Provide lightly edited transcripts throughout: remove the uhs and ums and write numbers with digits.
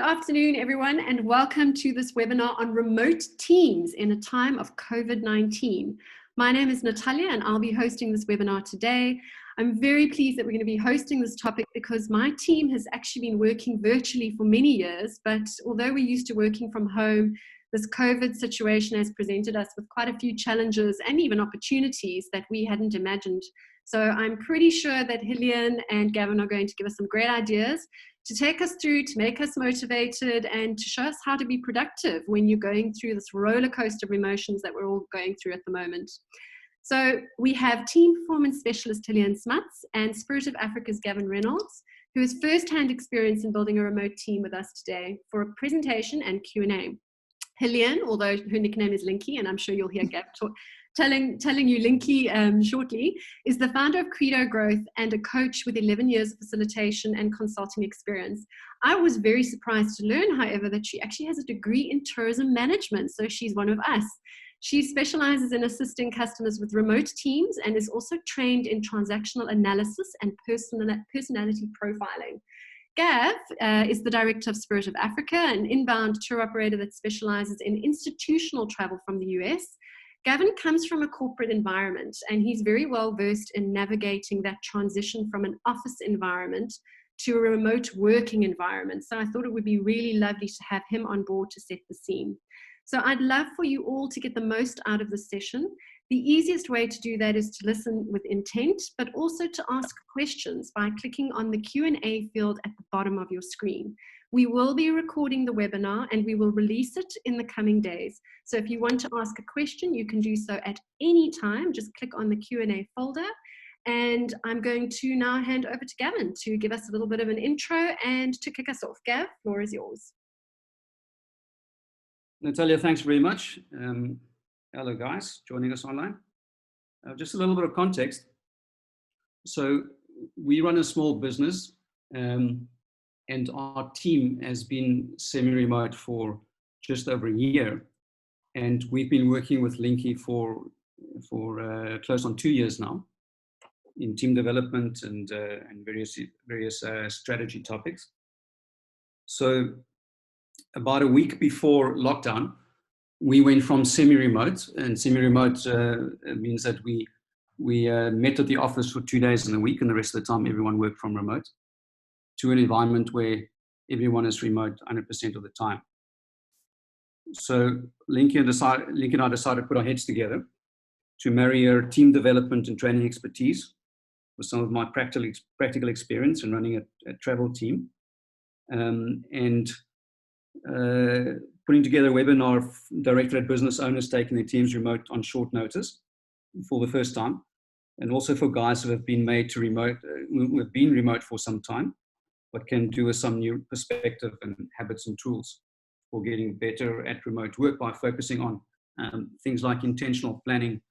afternoon, everyone, and welcome to this webinar on remote teams in a time of COVID-19. My name is Natalia, and I'll be hosting this webinar today. I'm very pleased that we're going to be hosting this topic because my team has actually been working virtually for many years, but although we're used to working from home, this COVID situation has presented us with quite a few challenges and even opportunities that we hadn't imagined. So I'm pretty sure that Helene and Gavin are going to give us some great ideas to take us through, to make us motivated, and to show us how to be productive when you're going through this roller coaster of emotions that we're all going through at the moment. So we have Team Performance Specialist Helene Smuts and Spirit of Africa's Gavin Reynolds, who has first-hand experience in building a remote team with us today for a presentation and Q&A. Helene, although her nickname is Linky, and I'm sure you'll hear Gav telling you Linky shortly, is the founder of Credo Growth and a coach with 11 years of facilitation and consulting experience. I was very surprised to learn, however, that she actually has a degree in tourism management, so she's one of us. She specializes in assisting customers with remote teams and is also trained in transactional analysis and personality profiling. Gav is the director of Spirit of Africa, an inbound tour operator that specializes in institutional travel from the US. Gavin comes from a corporate environment, and he's very well versed in navigating that transition from an office environment to a remote working environment. So I thought it would be really lovely to have him on board to set the scene. So I'd love for you all to get the most out of this session. The easiest way to do that is to listen with intent, but also to ask questions by clicking on the Q&A field at the bottom of your screen. We will be recording the webinar and we will release it in the coming days. So if you want to ask a question, you can do so at any time. Just click on the Q&A folder. And I'm going to now hand over to Gavin to give us a little bit of an intro and to kick us off. Gav, floor is yours. Natalia, thanks very much. Hello guys, joining us online. Just a little bit of context. So we run a small business and our team has been semi-remote for just over a year. And we've been working with Linky for close on 2 years now in team development and various strategy topics. So about a week before lockdown, we went from semi-remote, and semi-remote means that we met at the office for 2 days in a week, and the rest of the time everyone worked from remote, to an environment where everyone is remote 100% of the time. So Linky and I decided to put our heads together to marry our team development and training expertise with some of my practical experience in running a travel team, and putting together a webinar directed at business owners taking their teams remote on short notice for the first time, and also for guys who have been who have been remote for some time, but can do with some new perspective and habits and tools for getting better at remote work by focusing on things like intentional planning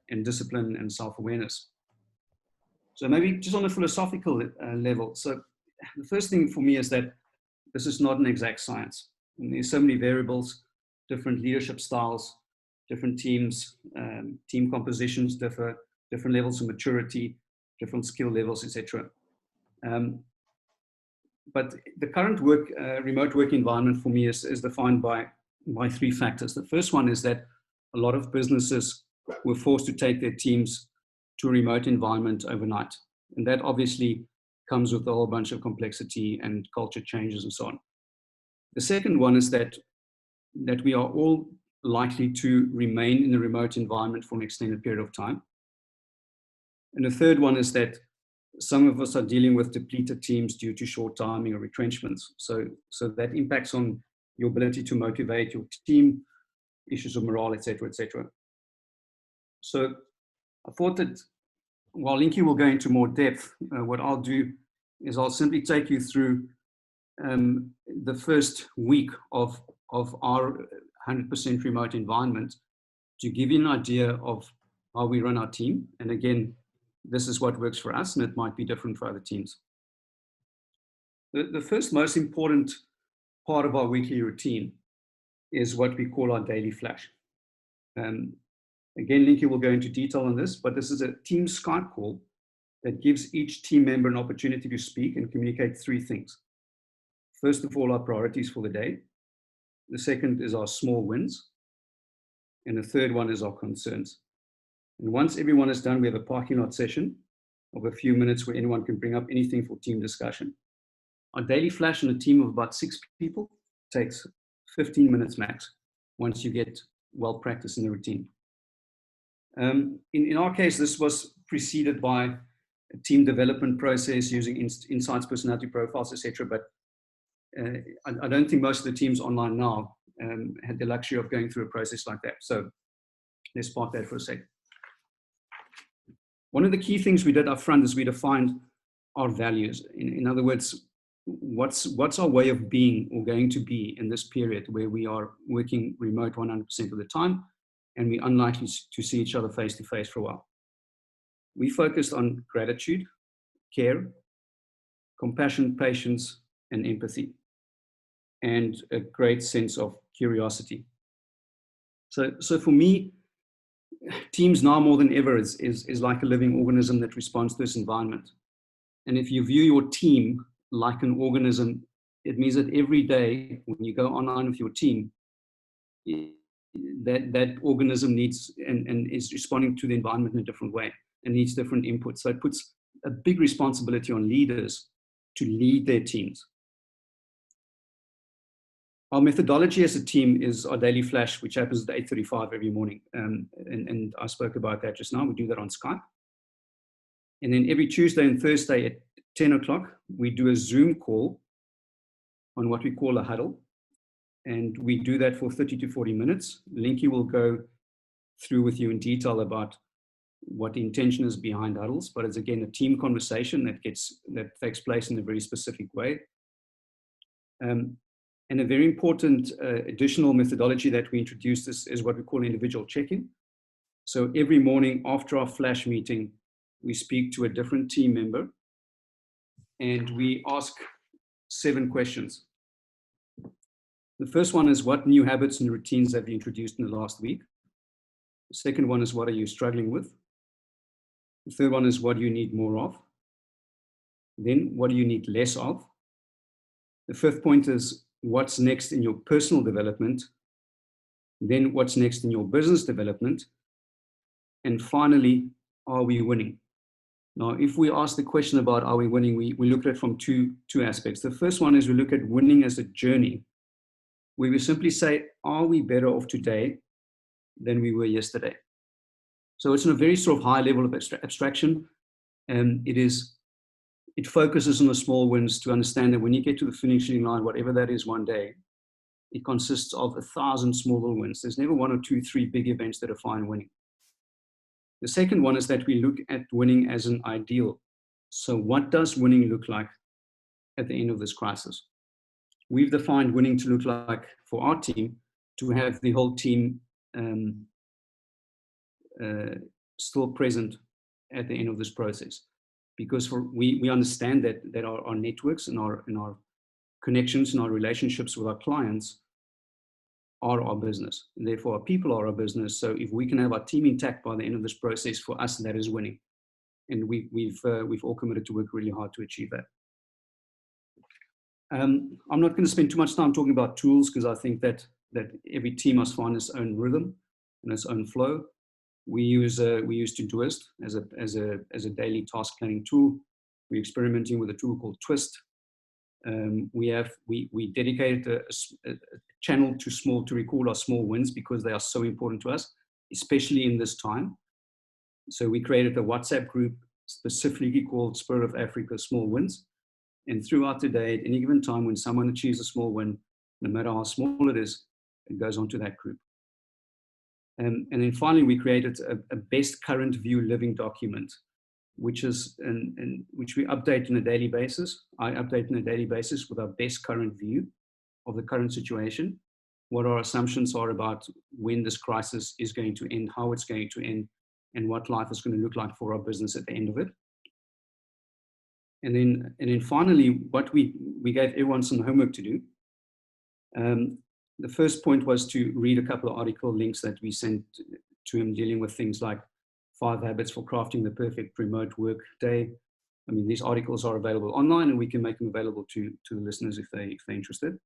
and discipline and self-awareness. So maybe just on a philosophical level. So the first thing for me is that this is not an exact science. And there's so many variables, different leadership styles, different teams, team compositions differ, different levels of maturity, different skill levels, etc. But the current remote work environment for me is defined by three factors. The first one is that a lot of businesses were forced to take their teams to a remote environment overnight. And that obviously comes with a whole bunch of complexity and culture changes and so on. The second one is that we are all likely to remain in a remote environment for an extended period of time. And the third one is that some of us are dealing with depleted teams due to short timing or retrenchments. So that impacts on your ability to motivate your team, issues of morale, etc., etc. So I thought that while Linky will go into more depth, what I'll do is I'll simply take you through the first week of our 100% remote environment to give you an idea of how we run our team. And again, this is what works for us, and it might be different for other teams. The first most important part of our weekly routine is what we call our daily flash. Again, Linky will go into detail on this, but this is a team Skype call that gives each team member an opportunity to speak and communicate three things. First of all, our priorities for the day. The second is our small wins. And the third one is our concerns. And once everyone is done, we have a parking lot session of a few minutes where anyone can bring up anything for team discussion. Our daily flash in a team of about 6 people takes 15 minutes max once you get well practiced in the routine. In our case, this was preceded by a team development process using insights, personality profiles, etc. But I don't think most of the teams online now had the luxury of going through a process like that. So let's park that for a sec. One of the key things we did up front is we defined our values. In other words, what's our way of being or going to be in this period where we are working remote 100% of the time and we're unlikely to see each other face to face for a while. We focused on gratitude, care, compassion, patience, and empathy, and a great sense of curiosity. So for me, teams now more than ever is like a living organism that responds to this environment. And if you view your team like an organism, it means that every day when you go online with your team, that organism needs and is responding to the environment in a different way and needs different inputs. So it puts a big responsibility on leaders to lead their teams. Our methodology as a team is our daily flash, which happens at 8:35 every morning. And I spoke about that just now. We do that on Skype. And then every Tuesday and Thursday at 10 o'clock, we do a Zoom call on what we call a huddle. And we do that for 30 to 40 minutes. Linky will go through with you in detail about what the intention is behind huddles, but it's again a team conversation that takes place in a very specific way. And a very important additional methodology that we introduced is what we call individual check-in. So every morning after our flash meeting, we speak to a different team member and we ask 7 questions. The first one is, what new habits and routines have you introduced in the last week? The second one is, what are you struggling with? The third one is, what do you need more of? Then, what do you need less of? The fifth point is, what's next in your personal development? Then, what's next in your business development? And finally, are we winning? Now, if we ask the question about are we winning, we look at it from two aspects. The first one is we look at winning as a journey, where we simply say, are we better off today than we were yesterday? So it's on a very sort of high level of abstraction. And it focuses on the small wins to understand that when you get to the finishing line, whatever that is one day, it consists of 1,000 small little wins. There's never 1 or 2, 3 big events that define winning. The second one is that we look at winning as an ideal. So what does winning look like at the end of this crisis? We've defined winning to look like for our team to have the whole team still present at the end of this process, because we understand that our networks and our connections and our relationships with our clients are our business, and therefore our people are our business. So if we can have our team intact by the end of this process, for us that is winning, and we've all committed to work really hard to achieve that. I'm not going to spend too much time talking about tools, because I think that every team must find its own rhythm and its own flow. We use Todoist as a daily task planning tool. We're experimenting with a tool called Twist. We dedicated a channel to record our small wins, because they are so important to us, especially in this time. So we created a WhatsApp group specifically called Spirit of Africa Small Wins. And throughout the day, at any given time, when someone achieves a small win, no matter how small it is, it goes onto that group. And then finally, we created a best current view living document, which we update on a daily basis. I update on a daily basis with our best current view of the current situation, what our assumptions are about when this crisis is going to end, how it's going to end, and what life is going to look like for our business at the end of it. And then finally, what we gave everyone some homework to do. The first point was to read a couple of article links that we sent to him, dealing with things like 5 habits for crafting the perfect remote work day, I mean, these articles are available online, and we can make them available to the listeners if they're interested.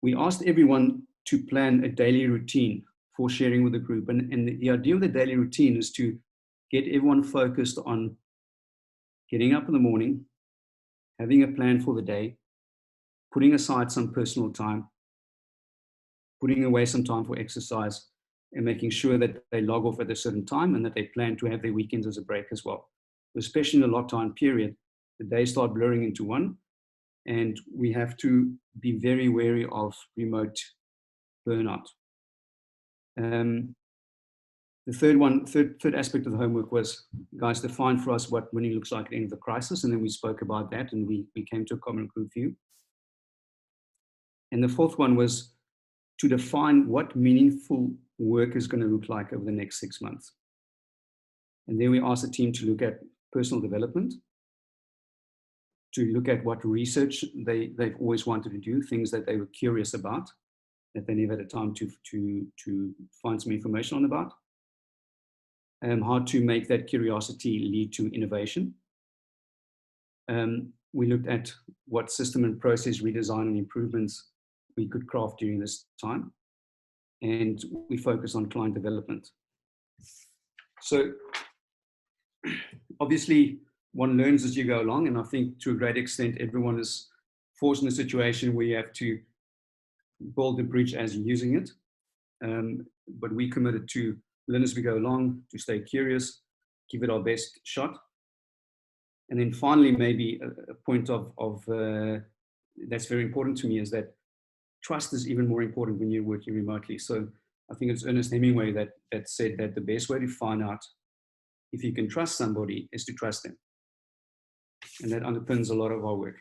We asked everyone to plan a daily routine for sharing with the group. And the idea of the daily routine is to get everyone focused on getting up in the morning, having a plan for the day, putting aside some personal time, putting away some time for exercise, and making sure that they log off at a certain time and that they plan to have their weekends as a break as well. Especially in the lockdown period, the days start blurring into one, and we have to be very wary of remote burnout. The third aspect of the homework was, guys, define for us what winning looks like at the end of the crisis, and then we spoke about that, and we came to a common group view. And the fourth one was to define what meaningful work is going to look like over the next 6 months. And then we asked the team to look at personal development, to look at what research they've always wanted to do, things that they were curious about, that they never had a time to find some information on about, how to make that curiosity lead to innovation. We looked at what system and process redesign and improvements we could craft during this time, and we focus on client development. So obviously one learns as you go along, and I think to a great extent everyone is forced in a situation where you have to build the bridge as you're using it. But we committed to learn as we go along, to stay curious, give it our best shot. And then finally, maybe a point of that's very important to me is that trust is even more important when you're working remotely. So I think it's Ernest Hemingway that said that the best way to find out if you can trust somebody is to trust them. And that underpins a lot of our work.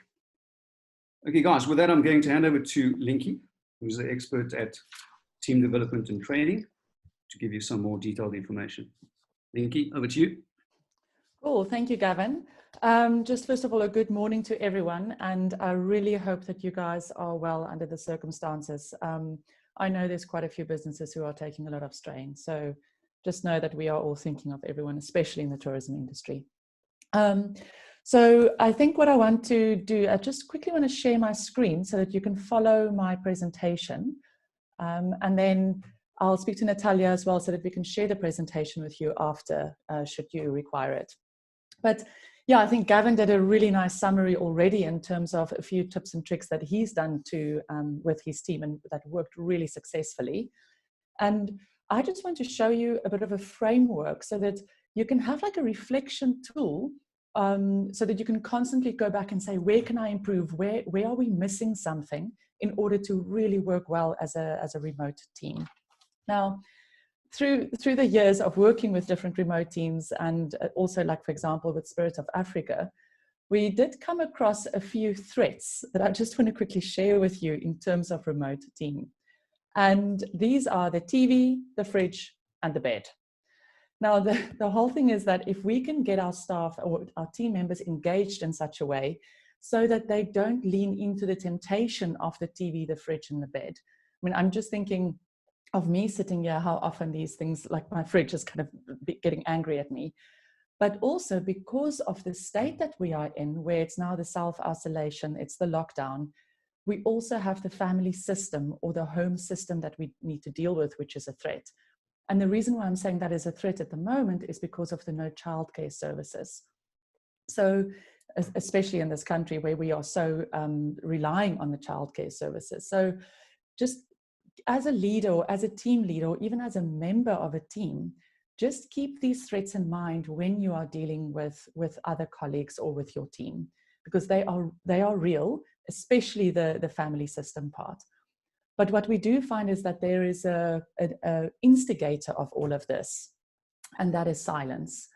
Okay, guys, with that, I'm going to hand over to Linky, who's the expert at team development and training, to give you some more detailed information. Linky, over to you. Cool, thank you, Gavin. Just first of all, a good morning to everyone, and I really hope that you guys are well under the circumstances. I know there's quite a few businesses who are taking a lot of strain, so just know that we are all thinking of everyone, especially in the tourism industry. So I think what I want to do, I just quickly want to share my screen so that you can follow my presentation, and then I'll speak to Natalia as well so that we can share the presentation with you after, should you require it. But yeah, I think Gavin did a really nice summary already in terms of a few tips and tricks that he's done with his team and that worked really successfully. And I just want to show you a bit of a framework so that you can have like a reflection tool, so that you can constantly go back and say, where can I improve? Where are we missing something in order to really work well as a remote team? Now, through the years of working with different remote teams, and also, like, for example, with Spirit of Africa, we did come across a few threats that I just want to quickly share with you in terms of remote team. And these are the TV, the fridge, and the bed. Now, the whole thing is that if we can get our staff or our team members engaged in such a way so that they don't lean into the temptation of the TV, the fridge, and the bed. I mean, I'm just thinking of me sitting here, how often these things, like my fridge, is kind of getting angry at me. But also because of the state that we are in, where it's now the self-isolation, it's the lockdown, we also have the family system or the home system that we need to deal with, which is a threat. And the reason why I'm saying that is a threat at the moment is because of the no childcare services. So especially in this country where we are so relying on the childcare services. So just as a leader or as a team leader, or even as a member of a team, just keep these threats in mind when you are dealing with other colleagues or with your team, because they are real, especially the family system part. But what we do find is that there is a instigator of all of this, and that is silence.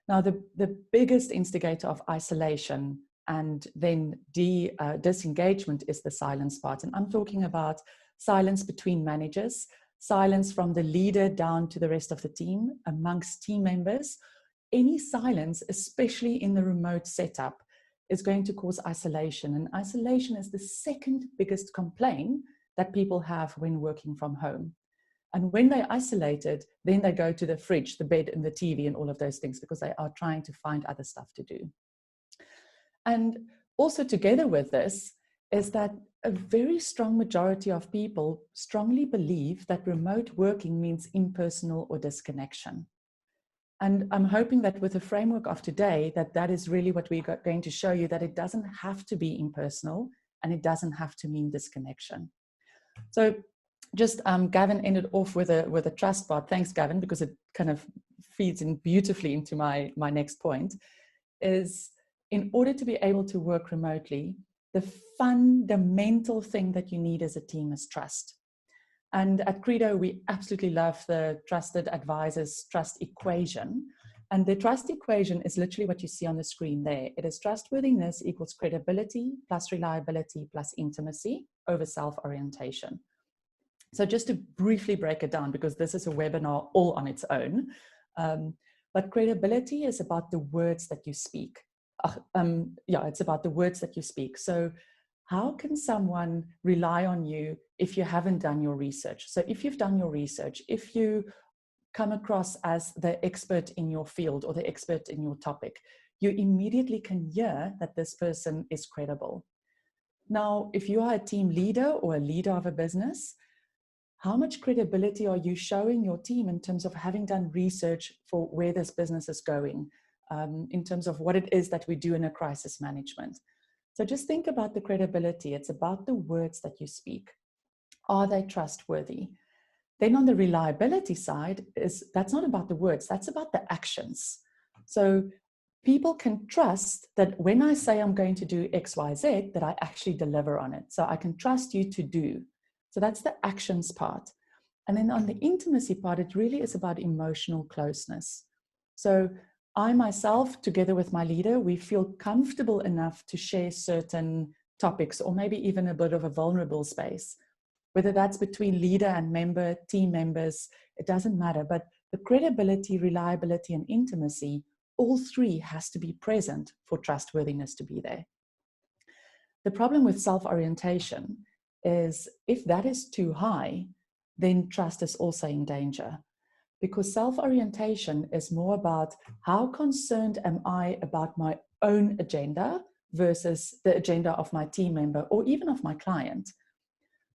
Now, the biggest instigator of isolation and then disengagement is the silence part. And I'm talking about silence between managers, silence from the leader down to the rest of the team, amongst team members. Any silence, especially in the remote setup, is going to cause isolation. And isolation is the second biggest complaint that people have when working from home. And when they're isolated, then they go to the fridge, the bed, and the TV, and all of those things, because they are trying to find other stuff to do. And also together with this is that a very strong majority of people strongly believe that remote working means impersonal or disconnection. And I'm hoping that with the framework of today, that is really what we're going to show you, that it doesn't have to be impersonal and it doesn't have to mean disconnection. So just Gavin ended off with a trust part. Thanks, Gavin, because it kind of feeds in beautifully into my next point, is in order to be able to work remotely, the fundamental thing that you need as a team is trust. And at Credo, we absolutely love the trusted advisors trust equation. And the trust equation is literally what you see on the screen there. It is trustworthiness equals credibility plus reliability plus intimacy over self-orientation. So just to briefly break it down, because this is a webinar all on its own, but credibility is about the words that you speak. It's about the words that you speak. So how can someone rely on you if you haven't done your research? So if you've done your research, if you come across as the expert in your field or the expert in your topic, you immediately can hear that this person is credible. Now, if you are a team leader or a leader of a business, how much credibility are you showing your team in terms of having done research for where this business is going, in terms of what it is that we do in a crisis management? So just think about the credibility. It's about the words that you speak. Are they trustworthy? Then on the reliability side, that's not about the words, that's about the actions. So people can trust that when I say I'm going to do X, Y, Z, that I actually deliver on it. So I can trust you to do. So that's the actions part. And then on the intimacy part, it really is about emotional closeness. So I myself, together with my leader, we feel comfortable enough to share certain topics, or maybe even a bit of a vulnerable space, whether that's between leader and member, team members, it doesn't matter. But the credibility, reliability, and intimacy, all three has to be present for trustworthiness to be there. The problem with self-orientation is if that is too high, then trust is also in danger. Because self-orientation is more about how concerned am I about my own agenda versus the agenda of my team member or even of my client.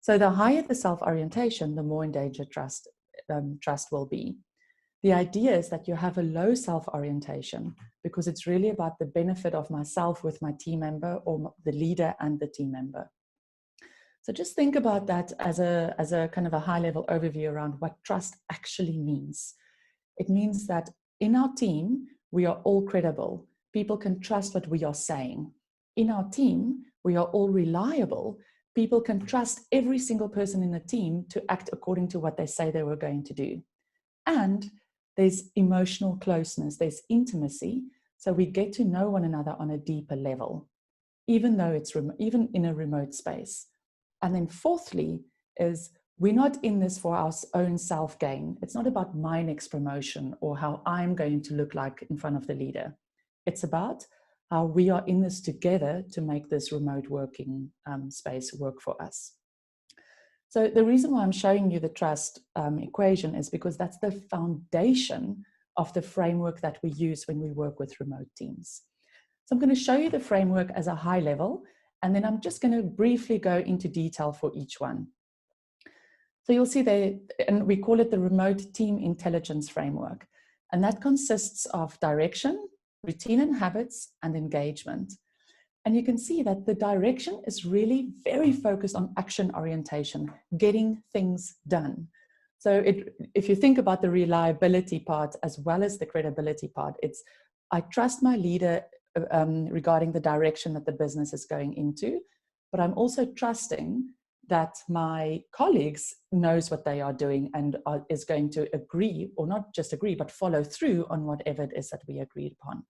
So the higher the self-orientation, the more in danger trust will be. The idea is that you have a low self-orientation because it's really about the benefit of myself with my team member or the leader and the team member. So just think about that as a kind of a high-level overview around what trust actually means. It means that in our team, we are all credible. People can trust what we are saying. In our team, we are all reliable. People can trust every single person in the team to act according to what they say they were going to do. And there's emotional closeness, there's intimacy, so we get to know one another on a deeper level, even though it's even in a remote space. And then fourthly is we're not in this for our own self-gain. It's not about my next promotion or how I'm going to look like in front of the leader. It's about how we are in this together to make this remote working space work for us. So the reason why I'm showing you the trust equation is because that's the foundation of the framework that we use when we work with remote teams. So I'm going to show you the framework as a high level, and then I'm just going to briefly go into detail for each one. So you'll see there, and we call it the Remote Team Intelligence Framework. And that consists of direction, routine and habits, and engagement. And you can see that the direction is really very focused on action orientation, getting things done. So if you think about the reliability part as well as the credibility part, it's I trust my leader regarding the direction that the business is going into, but I'm also trusting that my colleagues knows what they are doing and is going to agree, or not just agree, but follow through on whatever it is that we agreed upon.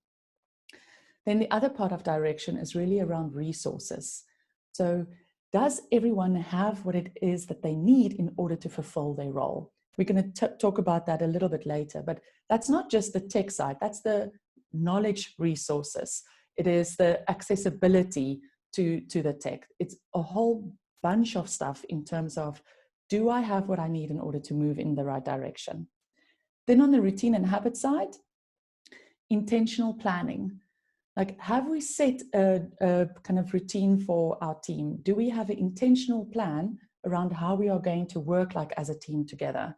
Then the other part of direction is really around resources. So does everyone have what it is that they need in order to fulfill their role? We're going to talk about that a little bit later, but that's not just the tech side, that's the knowledge resources. It is the accessibility to the tech. It's a whole bunch of stuff in terms of, do I have what I need in order to move in the right direction? Then on the routine and habit side, intentional planning. Like, have we set a kind of routine for our team? Do we have an intentional plan around how we are going to work like as a team together?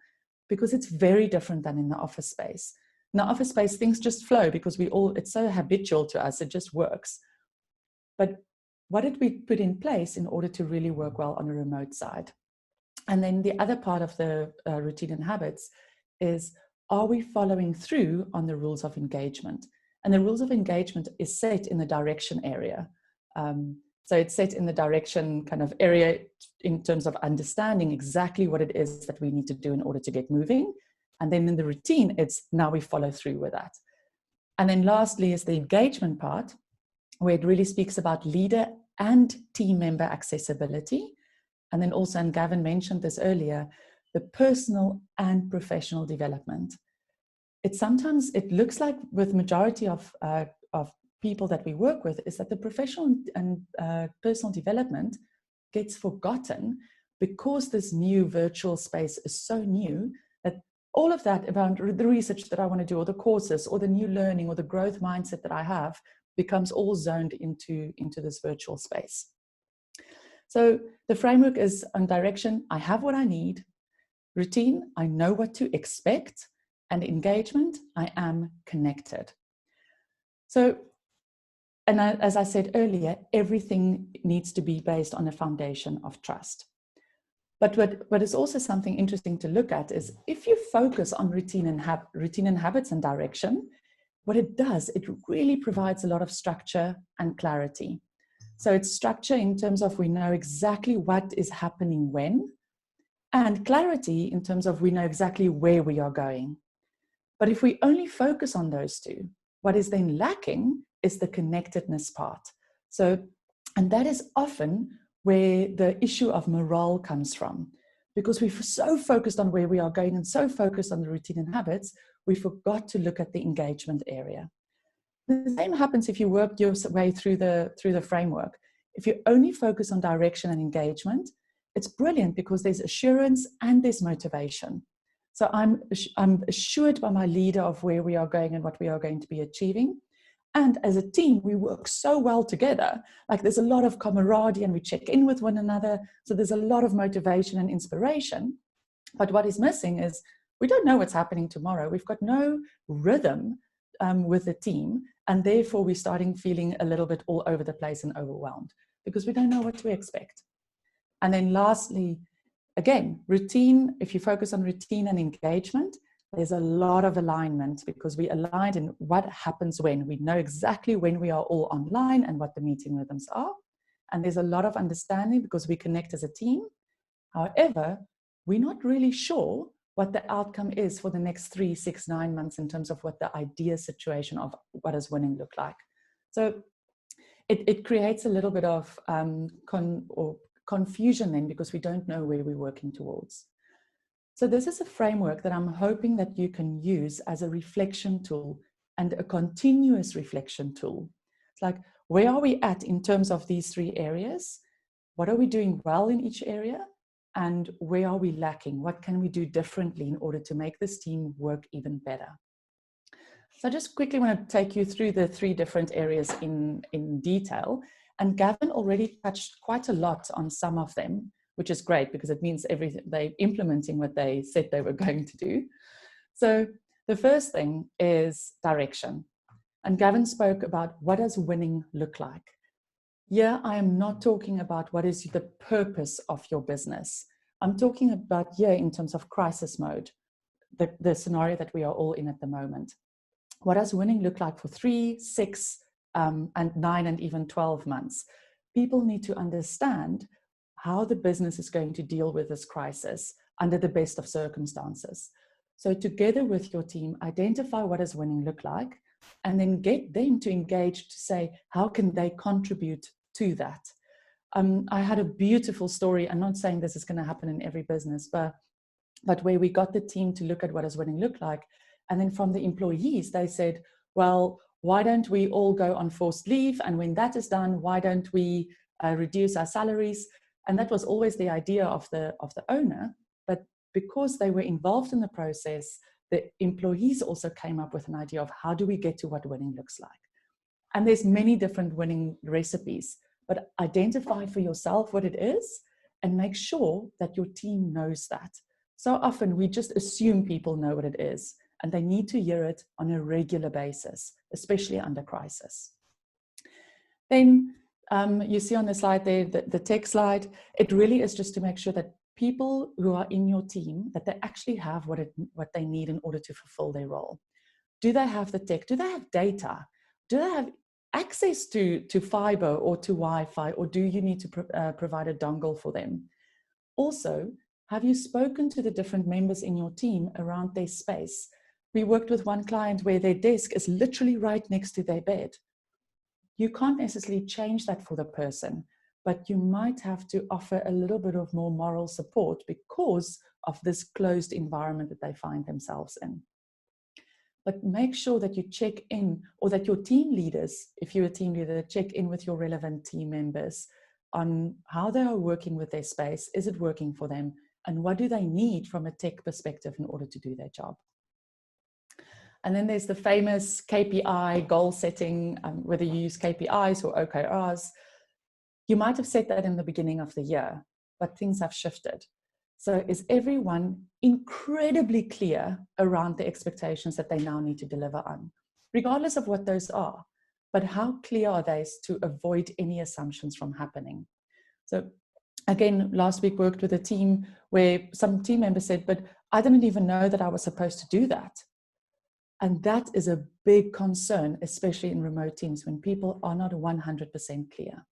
Because it's very different than in the office space. In the office space, things just flow because it's so habitual to us, it just works. But what did we put in place in order to really work well on a remote side? And then the other part of the routine and habits is, are we following through on the rules of engagement? And the rules of engagement is set in the direction area. So it's set in the direction kind of area in terms of understanding exactly what it is that we need to do in order to get moving. And then in the routine, it's now we follow through with that. And then lastly is the engagement part, where it really speaks about leader and team member accessibility. And then also, and Gavin mentioned this earlier, the personal and professional development. It looks like with majority of people that we work with is that the professional and personal development gets forgotten because this new virtual space is so new that all of that about the research that I want to do, or the courses, or the new learning, or the growth mindset that I have becomes all zoned into this virtual space. So the framework is on direction, I have what I need. Routine, I know what to expect. And engagement, I am connected. So, and as I said earlier, everything needs to be based on a foundation of trust. But what is also something interesting to look at is, if you focus on routine and habits and direction, what it does, it really provides a lot of structure and clarity. So it's structure in terms of we know exactly what is happening when, and clarity in terms of we know exactly where we are going. But if we only focus on those two, what is then lacking is the connectedness part. So, and that is often where the issue of morale comes from, because we're so focused on where we are going and so focused on the routine and habits, we forgot to look at the engagement area. The same happens if you work your way through the framework. If you only focus on direction and engagement, it's brilliant because there's assurance and there's motivation. So I'm assured by my leader of where we are going and what we are going to be achieving. And as a team, we work so well together. Like, there's a lot of camaraderie and we check in with one another. So there's a lot of motivation and inspiration. But what is missing is we don't know what's happening tomorrow. We've got no rhythm with the team. And therefore, we're starting feeling a little bit all over the place and overwhelmed because we don't know what to expect. And then lastly, again, routine, if you focus on routine and engagement, there's a lot of alignment because we aligned in what happens when. We know exactly when we are all online and what the meeting rhythms are. And there's a lot of understanding because we connect as a team. However, we're not really sure what the outcome is for the next 3, 6, 9 months in terms of what the ideal situation of what does winning look like. So it creates a little bit of confusion then because we don't know where we're working towards. So this is a framework that I'm hoping that you can use as a reflection tool and a continuous reflection tool. It's like, where are we at in terms of these 3 areas? What are we doing well in each area? And where are we lacking? What can we do differently in order to make this team work even better? So I just quickly want to take you through the 3 different areas in detail. And Gavin already touched quite a lot on some of them, which is great because it means they're implementing what they said they were going to do. So the first thing is direction. And Gavin spoke about, what does winning look like? Here, I am not talking about what is the purpose of your business. I'm talking about here in terms of crisis mode, the scenario that we are all in at the moment. What does winning look like for 3, 6, and 9 and even 12 months? People need to understand how the business is going to deal with this crisis under the best of circumstances. So together with your team, identify what does winning look like, and then get them to engage to say, how can they contribute to that? I had a beautiful story. I'm not saying this is going to happen in every business, but where we got the team to look at what does winning look like. And then from the employees, they said, well, why don't we all go on forced leave? And when that is done, why don't we reduce our salaries? And that was always the idea of the owner. But because they were involved in the process, the employees also came up with an idea of how do we get to what winning looks like. And there's many different winning recipes, but identify for yourself what it is and make sure that your team knows that. So often we just assume people know what it is, and they need to hear it on a regular basis, especially under crisis. Then you see on the slide there, the tech slide, it really is just to make sure that people who are in your team, that they actually have what they need in order to fulfill their role. Do they have the tech? Do they have data? Do they have access to fiber or to Wi-Fi, or do you need to provide a dongle for them? Also, have you spoken to the different members in your team around their space? We worked with one client where their desk is literally right next to their bed. You can't necessarily change that for the person, but you might have to offer a little bit of more moral support because of this closed environment that they find themselves in. But make sure that you check in, or that your team leaders, if you're a team leader, check in with your relevant team members on how they are working with their space. Is it working for them? And what do they need from a tech perspective in order to do their job? And then there's the famous KPI goal setting, whether you use KPIs or OKRs. You might have said that in the beginning of the year, but things have shifted. So is everyone incredibly clear around the expectations that they now need to deliver on, regardless of what those are? But how clear are they to avoid any assumptions from happening? So again, last week worked with a team where some team members said, but I didn't even know that I was supposed to do that. And that is a big concern, especially in remote teams when people are not 100% clear.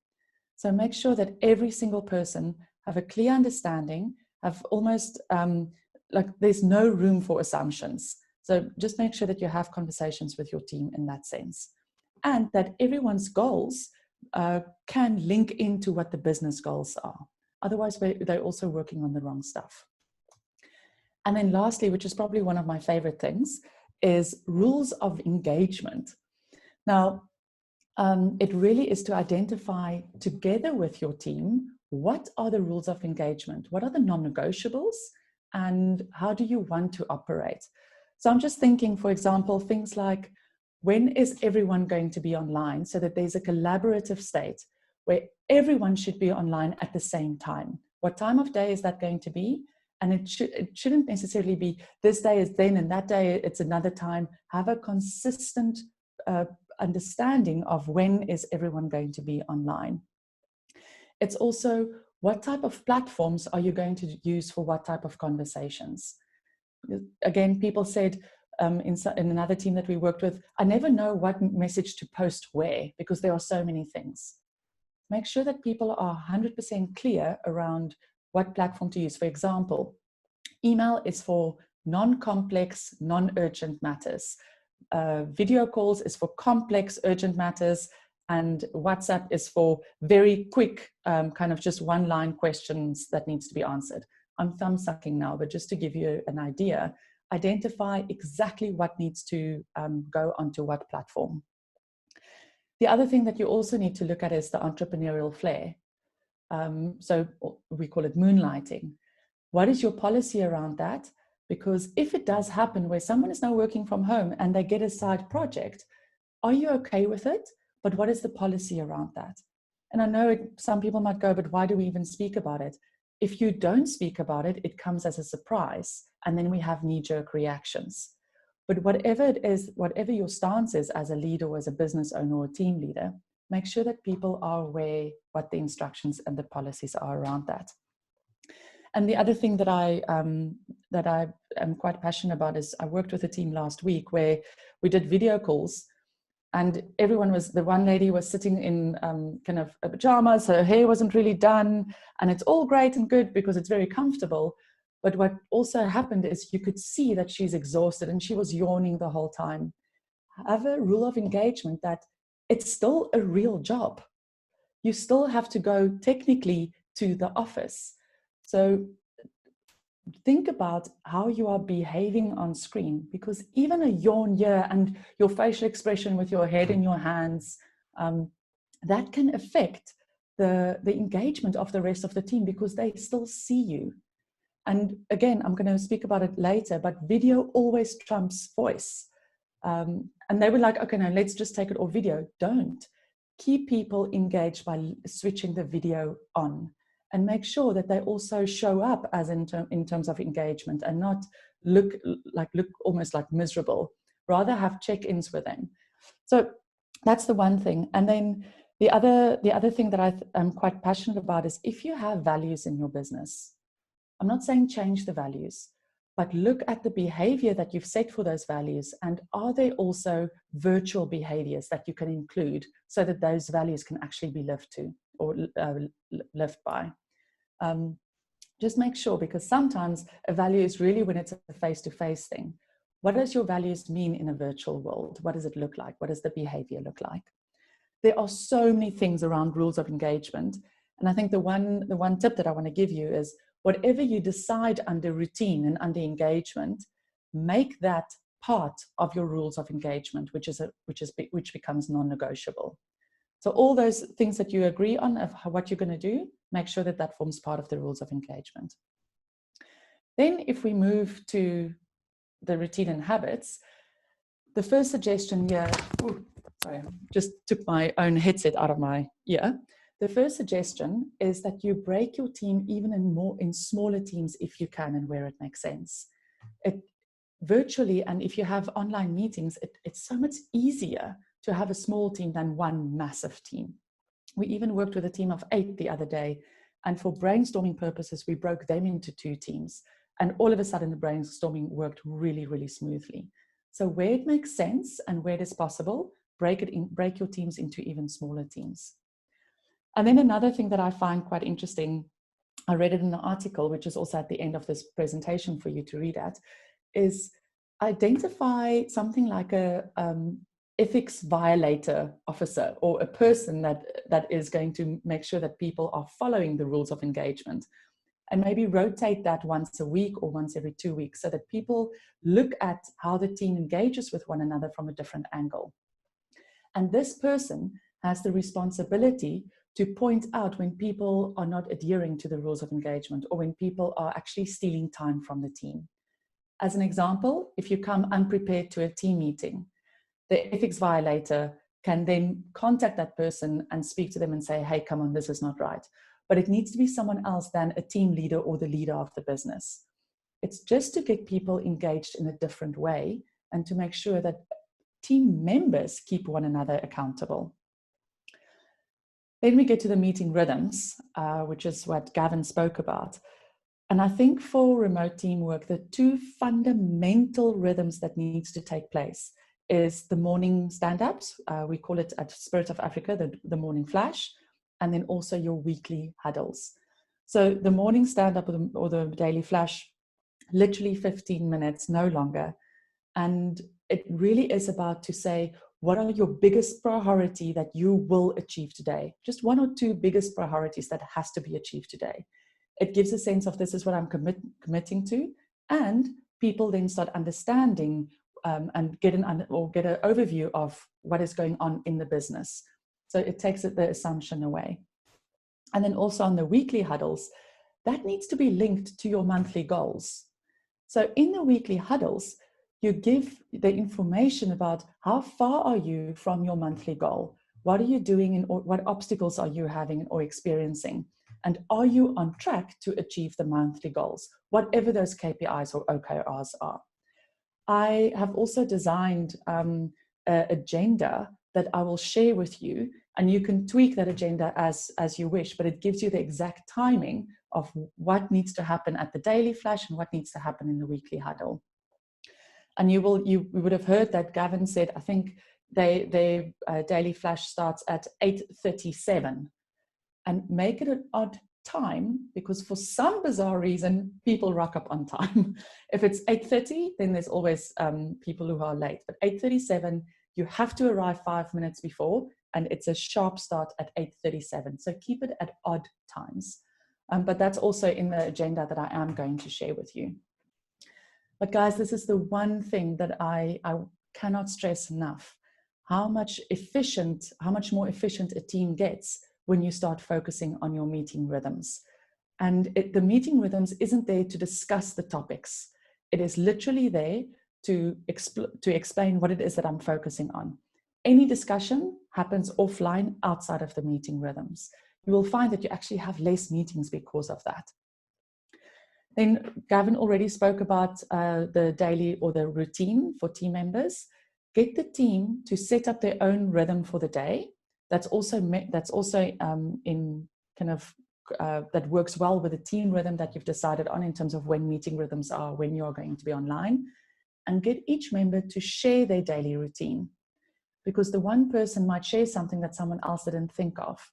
So make sure that every single person have a clear understanding, have almost like there's no room for assumptions. So just make sure that you have conversations with your team in that sense. And that everyone's goals can link into what the business goals are. Otherwise, they're also working on the wrong stuff. And then lastly, which is probably one of my favorite things, is rules of engagement. Now, it really is to identify together with your team, what are the rules of engagement? What are the non-negotiables? And how do you want to operate? So I'm just thinking, for example, things like, when is everyone going to be online, so that there's a collaborative state where everyone should be online at the same time? What time of day is that going to be? And it shouldn't necessarily be this day is then and that day it's another time. Have a consistent understanding of when is everyone going to be online. It's also, what type of platforms are you going to use for what type of conversations? Again, people said in another team that we worked with, I never know what message to post where because there are so many things. Make sure that people are 100% clear around what platform to use. For example, email is for non-complex, non-urgent matters. Video calls is for complex, urgent matters, and WhatsApp is for very quick, kind of just one-line questions that needs to be answered. I'm thumb-sucking now, but just to give you an idea, identify exactly what needs to go onto what platform. The other thing that you also need to look at is the entrepreneurial flair. So we call it moonlighting. What is your policy around that? Because if it does happen where someone is now working from home and they get a side project, are you okay with it? But what is the policy around that? And I know some people might go, but why do we even speak about it? If you don't speak about it, it comes as a surprise, and then we have knee-jerk reactions. But whatever it is, whatever your stance is as a leader or as a business owner or a team leader, make sure that people are aware what the instructions and the policies are around that. And the other thing that I am quite passionate about is I worked with a team last week where we did video calls, and the one lady was sitting in kind of a pajamas, her hair wasn't really done, and it's all great and good because it's very comfortable. But what also happened is you could see that she's exhausted and she was yawning the whole time. Have a rule of engagement that it's still a real job. You still have to go technically to the office. So think about how you are behaving on screen, because even a yawn here and your facial expression with your head in your hands, that can affect the engagement of the rest of the team because they still see you. And again, I'm going to speak about it later, but video always trumps voice. And they were like, okay, no, let's just take it off video. Don't. Keep people engaged by switching the video on, and make sure that they also show up as in terms of engagement, and not look almost like miserable. Rather have check-ins with them. So that's the one thing. And then the other thing that I'm quite passionate about is, if you have values in your business, I'm not saying change the values, but look at the behavior that you've set for those values, and are they also virtual behaviors that you can include so that those values can actually be lived to or lived by. Just make sure, because sometimes a value is really when it's a face-to-face thing. What does your values mean in a virtual world? What does it look like? What does the behavior look like? There are so many things around rules of engagement. And I think the one tip that I want to give you is, whatever you decide under routine and under engagement, make that part of your rules of engagement, which becomes non-negotiable. So all those things that you agree on of what you're going to do, make sure that that forms part of the rules of engagement. Then if we move to the routine and habits, the first suggestion here, sorry, I just took my own headset out of my ear. The first suggestion is that you break your team even in smaller teams if you can, and where it makes sense. Virtually, and if you have online meetings, it's so much easier to have a small team than one massive team. We even worked with a team of 8 the other day, and for brainstorming purposes, we broke them into 2 teams. And all of a sudden, the brainstorming worked really, really smoothly. So where it makes sense and where it is possible, break your teams into even smaller teams. And then another thing that I find quite interesting, I read it in an article, which is also at the end of this presentation for you to read at, is identify something like a ethics violator officer, or a person that is going to make sure that people are following the rules of engagement. And maybe rotate that once a week or once every 2 weeks, so that people look at how the team engages with one another from a different angle. And this person has the responsibility to point out when people are not adhering to the rules of engagement, or when people are actually stealing time from the team. As an example, if you come unprepared to a team meeting, the ethics violator can then contact that person and speak to them and say, hey, come on, this is not right. But it needs to be someone else than a team leader or the leader of the business. It's just to get people engaged in a different way, and to make sure that team members keep one another accountable. Then we get to the meeting rhythms, which is what Gavin spoke about. And I think for remote teamwork, the 2 fundamental rhythms that needs to take place is the morning stand-ups. We call it at Spirit of Africa, the morning flash, and then also your weekly huddles. So the morning stand-up or the daily flash, literally 15 minutes, no longer. And it really is about to say, what are your biggest priority that you will achieve today? Just 1 or 2 biggest priorities that has to be achieved today. It gives a sense of, this is what I'm committing to, and people then start understanding and get an overview of what is going on in the business. So it takes the assumption away. And then also on the weekly huddles, that needs to be linked to your monthly goals. So in the weekly huddles, you give the information about how far are you from your monthly goal? What are you doing, and what obstacles are you having or experiencing? And are you on track to achieve the monthly goals, whatever those KPIs or OKRs are? I have also designed an agenda that I will share with you, and you can tweak that agenda as you wish, but it gives you the exact timing of what needs to happen at the daily flash and what needs to happen in the weekly huddle. And you would have heard that Gavin said, I think their daily flash starts at 8:37, and make it an odd time, because for some bizarre reason, people rock up on time. If it's 8:30, then there's always people who are late, but 8:37, you have to arrive 5 minutes before, and it's a sharp start at 8:37. So keep it at odd times. But that's also in the agenda that I am going to share with you. But guys, this is the one thing that I cannot stress enough, how much more efficient a team gets when you start focusing on your meeting rhythms. And the meeting rhythms isn't there to discuss the topics. It is literally there to explain what it is that I'm focusing on. Any discussion happens offline outside of the meeting rhythms. You will find that you actually have less meetings because of that. Then Gavin already spoke about the daily or the routine for team members. Get the team to set up their own rhythm for the day. That's also in kind of that works well with the team rhythm that you've decided on in terms of when meeting rhythms are, when you are going to be online, and get each member to share their daily routine, because the one person might share something that someone else didn't think of.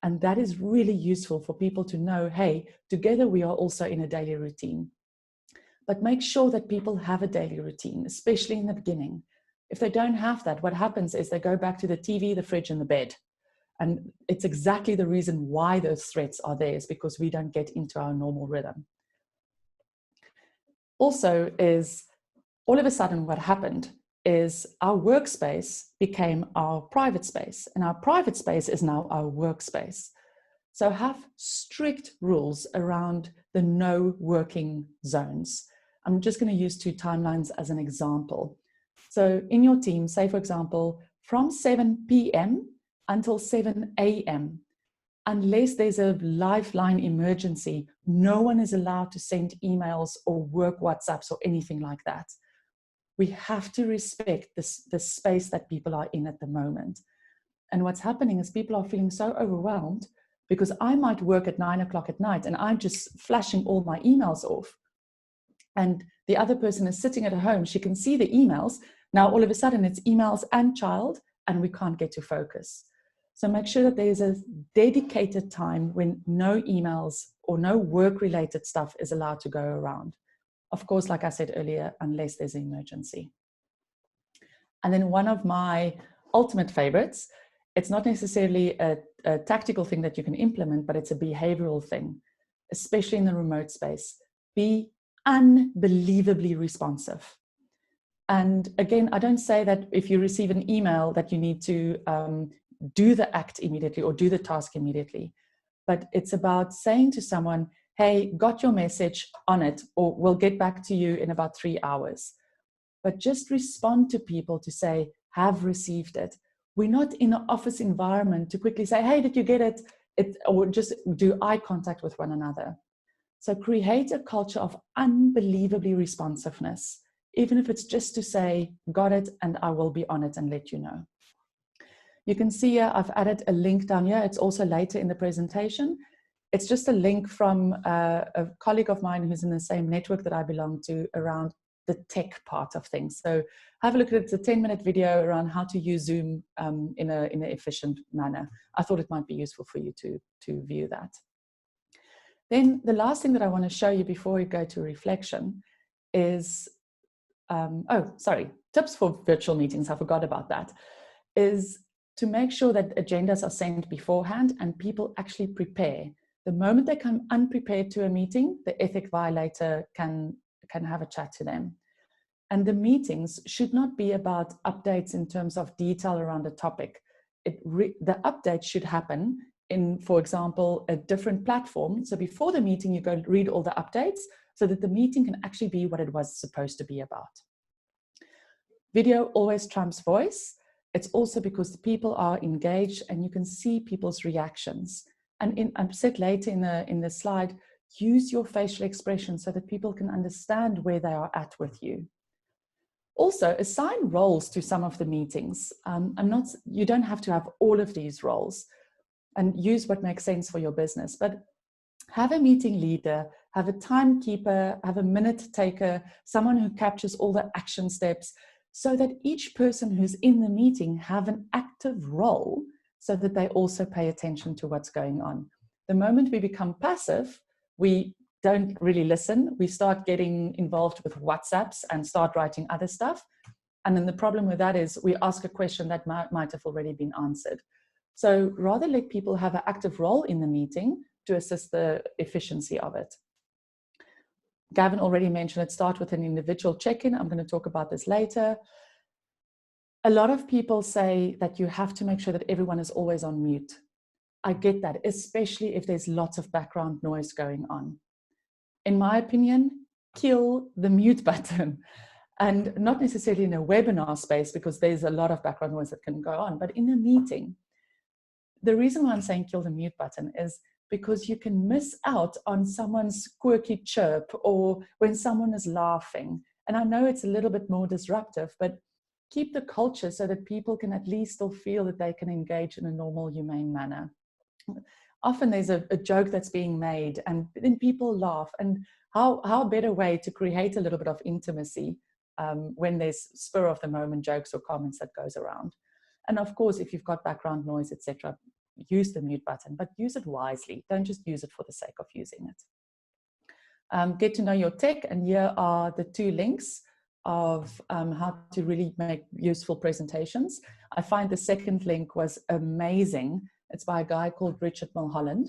And that is really useful for people to know, hey, together we are also in a daily routine. But make sure that people have a daily routine, especially in the beginning. If they don't have that, what happens is they go back to the TV, the fridge, and the bed. And it's exactly the reason why those threats are there, is because we don't get into our normal rhythm. Also is, all of a sudden what happened is our workspace became our private space, and our private space is now our workspace. So have strict rules around the no working zones. I'm just going to use 2 timelines as an example. So in your team, say for example, from 7 p.m. until 7 a.m., unless there's a lifeline emergency, no one is allowed to send emails or work WhatsApps or anything like that. We have to respect the space that people are in at the moment. And what's happening is people are feeling so overwhelmed, because I might work at 9 o'clock at night and I'm just flashing all my emails off. And the other person is sitting at home, she can see the emails. Now all of a sudden it's emails and child, and we can't get to focus. So make sure that there's a dedicated time when no emails or no work-related stuff is allowed to go around. Of course, like I said earlier, unless there's an emergency. And then one of my ultimate favorites, it's not necessarily a tactical thing that you can implement, but it's a behavioral thing, especially in the remote space. Be unbelievably responsive. And again, I don't say that if you receive an email that you need to do the act immediately or do the task immediately, but it's about saying to someone, hey, got your message, on it, or we'll get back to you in about 3 hours. But just respond to people to say, have received it. We're not in an office environment to quickly say, hey, did you get it? Or just do eye contact with one another. So create a culture of unbelievably responsiveness, even if it's just to say, got it, and I will be on it and let you know. You can see here, I've added a link down here. It's also later in the presentation. It's just a link from a colleague of mine who's in the same network that I belong to around the tech part of things. So have a look at it. It's a 10-minute video around how to use Zoom in an efficient manner. I thought it might be useful for you to view that. Then the last thing that I want to show you before we go to reflection is, tips for virtual meetings. I forgot about that. Is to make sure that agendas are sent beforehand and people actually prepare. The moment they come unprepared to a meeting, the ethic violator can have a chat to them. And the meetings should not be about updates in terms of detail around a topic. The update should happen in, for example, a different platform. So before the meeting, you go read all the updates so that the meeting can actually be what it was supposed to be about. Video always trumps voice. It's also because the people are engaged and you can see people's reactions. And I've said later in the slide, use your facial expression so that people can understand where they are at with you. Also, assign roles to some of the meetings. You don't have to have all of these roles, and use what makes sense for your business. But have a meeting leader, have a timekeeper, have a minute taker, someone who captures all the action steps, so that each person who's in the meeting have an active role so that they also pay attention to what's going on. The moment we become passive, we don't really listen. We start getting involved with WhatsApps and start writing other stuff. And then the problem with that is we ask a question that might have already been answered. So rather let people have an active role in the meeting to assist the efficiency of it. Gavin already mentioned it, start with an individual check-in. I'm going to talk about this later. A lot of people say that you have to make sure that everyone is always on mute. I get that, especially if there's lots of background noise going on. In my opinion, kill the mute button. And not necessarily in a webinar space, because there's a lot of background noise that can go on, but in a meeting. The reason why I'm saying kill the mute button is because you can miss out on someone's quirky chirp or when someone is laughing. And I know it's a little bit more disruptive, but keep the culture so that people can at least still feel that they can engage in a normal, humane manner. Often there's a joke that's being made and then people laugh. And how better way to create a little bit of intimacy when there's spur of the moment jokes or comments that goes around. And of course, if you've got background noise, etc., use the mute button, but use it wisely. Don't just use it for the sake of using it. Get to know your tech, and here are the 2 links of how to really make useful presentations. I find the second link was amazing. It's by a guy called Richard Mulholland,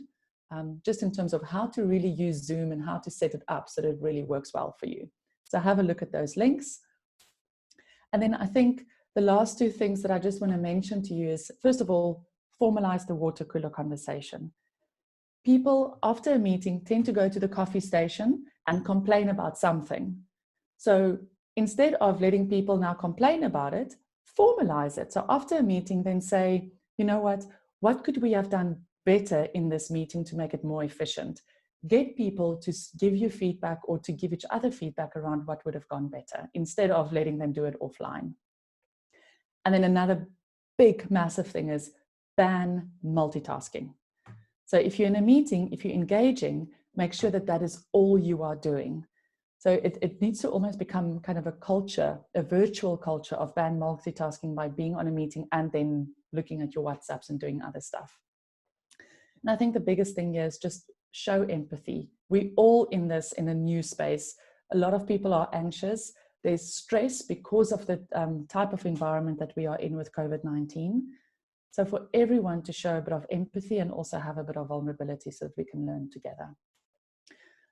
just in terms of how to really use Zoom and how to set it up so that it really works well for you. So have a look at those links. And then I think the last 2 things that I just want to mention to you is, first of all, formalize the water cooler conversation. People after a meeting tend to go to the coffee station and complain about something. So instead of letting people now complain about it, formalize it. So after a meeting, then say, you know what could we have done better in this meeting to make it more efficient? Get people to give you feedback or to give each other feedback around what would have gone better, instead of letting them do it offline. And then another big, massive thing is ban multitasking. So if you're in a meeting, if you're engaging, make sure that that is all you are doing. So it needs to almost become kind of a culture, a virtual culture of ban multitasking by being on a meeting and then looking at your WhatsApps and doing other stuff. And I think the biggest thing here is just show empathy. We all in this, in a new space. A lot of people are anxious. There's stress because of the type of environment that we are in with COVID-19. So for everyone to show a bit of empathy and also have a bit of vulnerability so that we can learn together.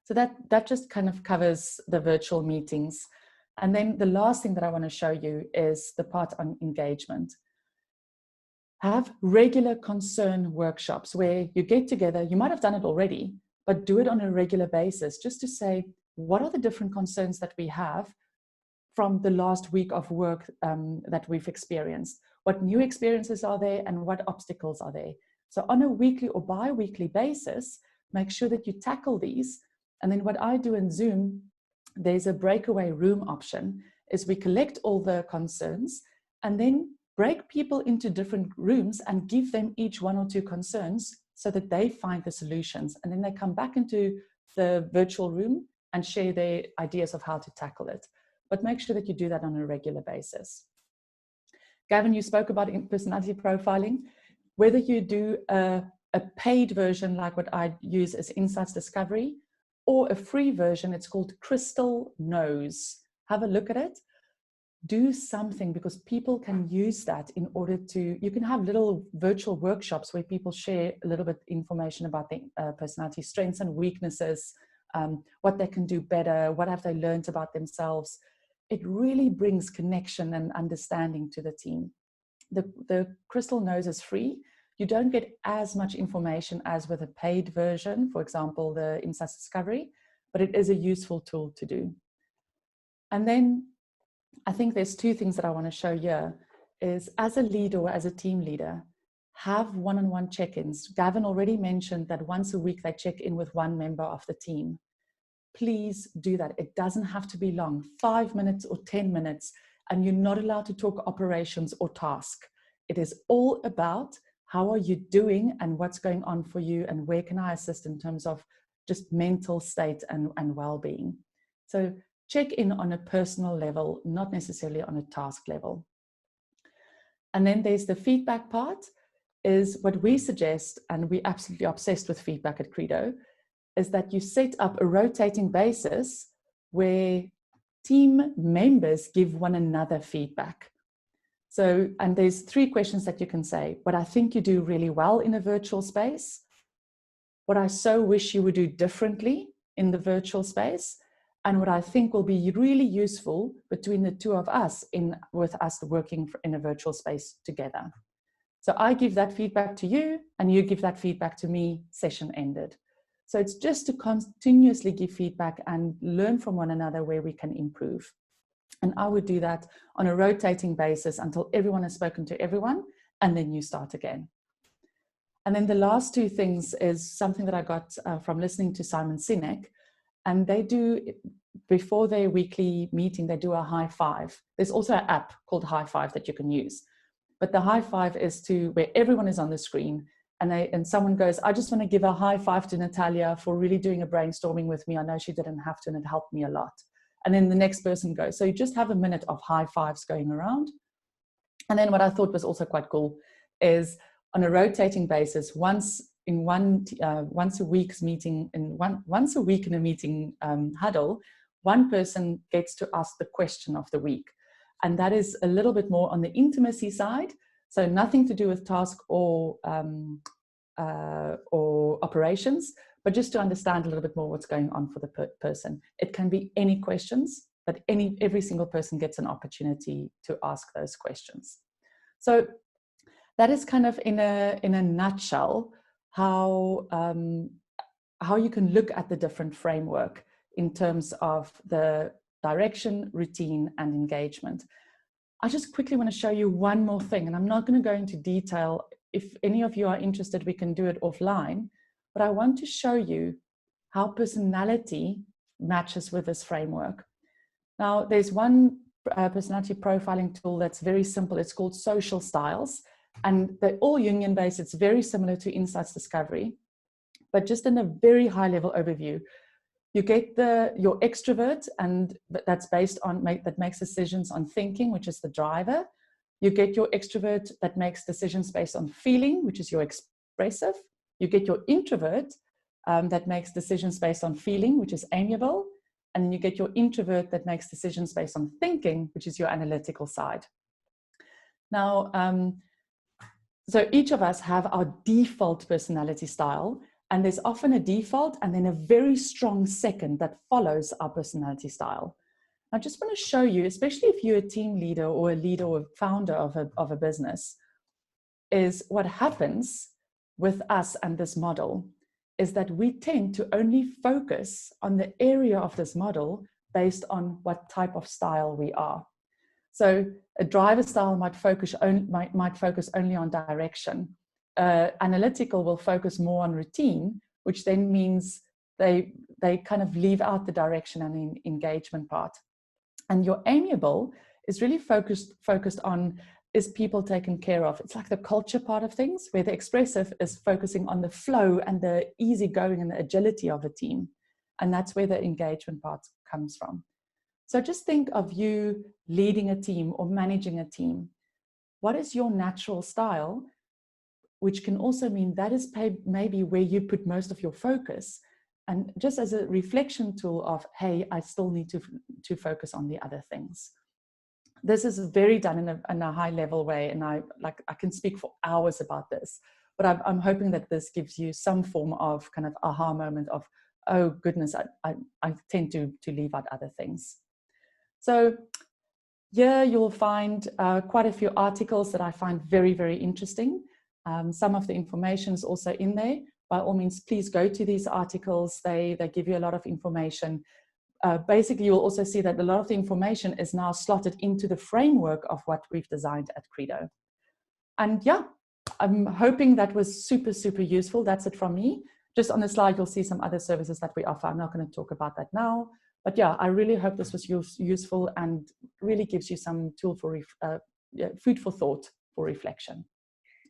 So that just kind of covers the virtual meetings. And then the last thing that I want to show you is the part on engagement. Have regular concern workshops where you get together. You might have done it already, but do it on a regular basis, just to say, what are the different concerns that we have from the last week of work that we've experienced? What new experiences are there and what obstacles are there? So on a weekly or bi-weekly basis, make sure that you tackle these. And then what I do in Zoom, there's a breakaway room option, is we collect all the concerns and then break people into different rooms and give them each 1 or 2 concerns so that they find the solutions. And then they come back into the virtual room and share their ideas of how to tackle it. But make sure that you do that on a regular basis. Gavin, you spoke about personality profiling. Whether you do a paid version like what I use as Insights Discovery, or a free version, it's called Crystal Knows. Have a look at it. Do something, because people can use that in order to, you can have little virtual workshops where people share a little bit information about their personality strengths and weaknesses, what they can do better, what have they learned about themselves. It really brings connection and understanding to the team. The Crystal Knows is free. You don't get as much information as with a paid version, for example, the Insights Discovery, but it is a useful tool to do. And then I think there's 2 things that I want to show here is, as a leader or as a team leader, have one-on-one check-ins. Gavin already mentioned that once a week they check in with 1 member of the team. Please do that. It doesn't have to be long, 5 minutes or 10 minutes, and you're not allowed to talk operations or task. It is all about how are you doing and what's going on for you and where can I assist in terms of just mental state and well-being. So check in on a personal level, not necessarily on a task level. And then there's the feedback part, is what we suggest, and we're absolutely obsessed with feedback at Credo, is that you set up a rotating basis where team members give one another feedback. So, and there's 3 questions that you can say. What I think you do really well in a virtual space, what I so wish you would do differently in the virtual space, and what I think will be really useful between the 2 of us with us working in a virtual space together. So I give that feedback to you and you give that feedback to me, session ended. So it's just to continuously give feedback and learn from one another where we can improve. And I would do that on a rotating basis until everyone has spoken to everyone, and then you start again. And then the last two things is something that I got from listening to Simon Sinek. And they do, before their weekly meeting, they do a high five. There's also an app called High Five that you can use. But the high five is to where everyone is on the screen, and someone goes, I just want to give a high five to Natalia for really doing a brainstorming with me. I know she didn't have to, and it helped me a lot. And then the next person goes. So you just have a minute of high fives going around. And then what I thought was also quite cool is on a rotating basis, once a week in a meeting huddle, one person gets to ask the question of the week. And that is a little bit more on the intimacy side. So nothing to do with task or operations, but just to understand a little bit more what's going on for the person. It can be any questions, but every single person gets an opportunity to ask those questions. So that is kind of in a nutshell how you can look at the different framework in terms of the direction, routine, and engagement. I just quickly want to show you one more thing, and I'm not going to go into detail. If any of you are interested, we can do it offline, but I want to show you how personality matches with this framework. Now, there's one personality profiling tool that's very simple. It's called Social Styles, and they're all Jungian-based. It's very similar to Insights Discovery, but just in a very high-level overview, you get your extrovert, and that's based on that makes decisions on thinking, which is the driver. You get your extrovert that makes decisions based on feeling, which is your expressive. You get your introvert that makes decisions based on feeling, which is amiable. And then you get your introvert that makes decisions based on thinking, which is your analytical side. Now, so each of us have our default personality style, and there's often a default and then a very strong second that follows our personality style. I just want to show you, especially if you're a team leader or a founder of a business, is what happens with us and this model is that we tend to only focus on the area of this model based on what type of style we are. So a driver style might focus only on direction. Analytical will focus more on routine, which then means they kind of leave out the direction and the engagement part. And your amiable is really focused on, is people taken care of? It's like the culture part of things, where the expressive is focusing on the flow and the easygoing and the agility of a team. And that's where the engagement part comes from. So just think of you leading a team or managing a team. What is your natural style? Which can also mean that is maybe where you put most of your focus. And just as a reflection tool of, hey, I still need to focus on the other things. This is very done in a high level way. And I can speak for hours about this, but I'm hoping that this gives you some form of kind of aha moment of, oh goodness, I tend to leave out other things. So here you'll find quite a few articles that I find very, very interesting. Some of the information is also in there. By all means, please go to these articles. They give you a lot of information. Basically, you'll also see that a lot of the information is now slotted into the framework of what we've designed at Credo. And yeah, I'm hoping that was super, super useful. That's it from me. Just on the slide, you'll see some other services that we offer. I'm not going to talk about that now. But yeah, I really hope this was useful and really gives you some tool for food for thought for reflection.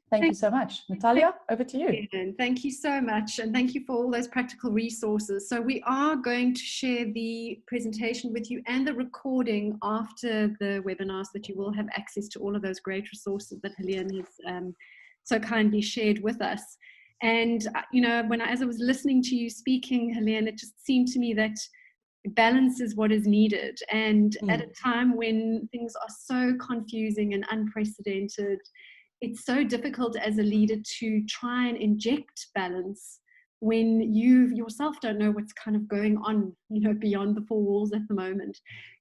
Thank you so much. Natalia, over to you. Thank you so much. And thank you for all those practical resources. So we are going to share the presentation with you and the recording after the webinar, so that you will have access to all of those great resources that Helene has so kindly shared with us. And, you know, as I was listening to you speaking, Helene, it just seemed to me that balance is what is needed. And at a time when things are so confusing and unprecedented, it's so difficult as a leader to try and inject balance when you yourself don't know what's kind of going on, you know, beyond the four walls at the moment.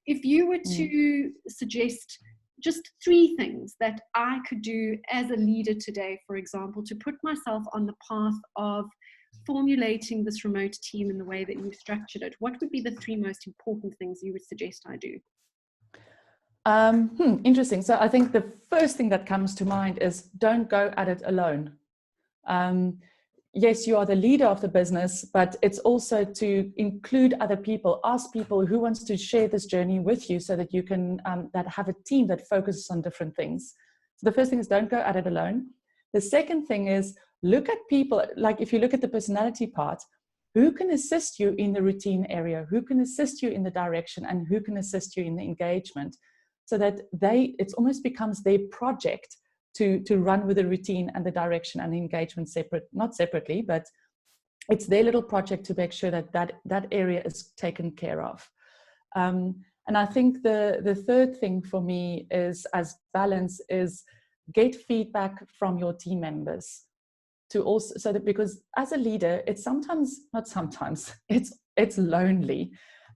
If you were to suggest just 3 things that I could do as a leader today, for example, to put myself on the path of formulating this remote team in the way that you've structured it, what would be the 3 most important things you would suggest I do? Interesting. So I think the first thing that comes to mind is don't go at it alone. Yes, you are the leader of the business, but it's also to include other people, ask people who wants to share this journey with you so that you can that have a team that focuses on different things. So the first thing is don't go at it alone. The second thing is look at people, like if you look at the personality part, who can assist you in the routine area, who can assist you in the direction, and who can assist you in the engagement, so that it almost becomes their project to run with the routine and the direction and the engagement not separately, but it's their little project to make sure that area is taken care of. And I think the third thing for me is, as balance, is get feedback from your team members. To also, so that, because as a leader, it's it's lonely.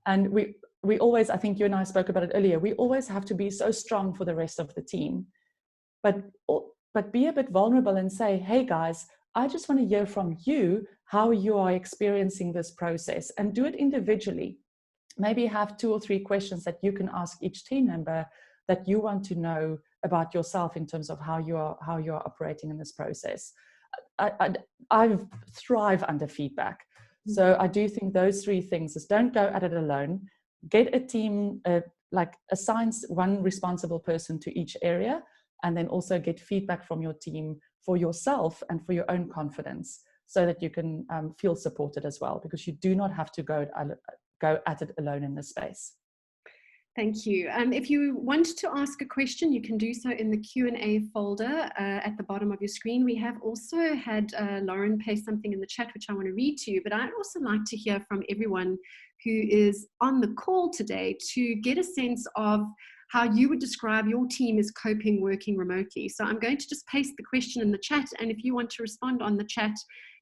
And we always, I think you and I spoke about it earlier, we always have to be so strong for the rest of the team. But be a bit vulnerable and say, hey guys, I just want to hear from you how you are experiencing this process, and do it individually. Maybe have 2 or 3 questions that you can ask each team member that you want to know about yourself in terms of how you are operating in this process. I thrive under feedback. So I do think those 3 things is don't go at it alone, get a team, assign one responsible person to each area, and then also get feedback from your team for yourself and for your own confidence, so that you can feel supported as well, because you do not have to go at it alone in this space. Thank you. If you want to ask a question, you can do so in the Q&A folder at the bottom of your screen. We have also had Lauren paste something in the chat, which I want to read to you, but I'd also like to hear from everyone who is on the call today to get a sense of how you would describe your team as coping working remotely. So I'm going to just paste the question in the chat, and if you want to respond on the chat,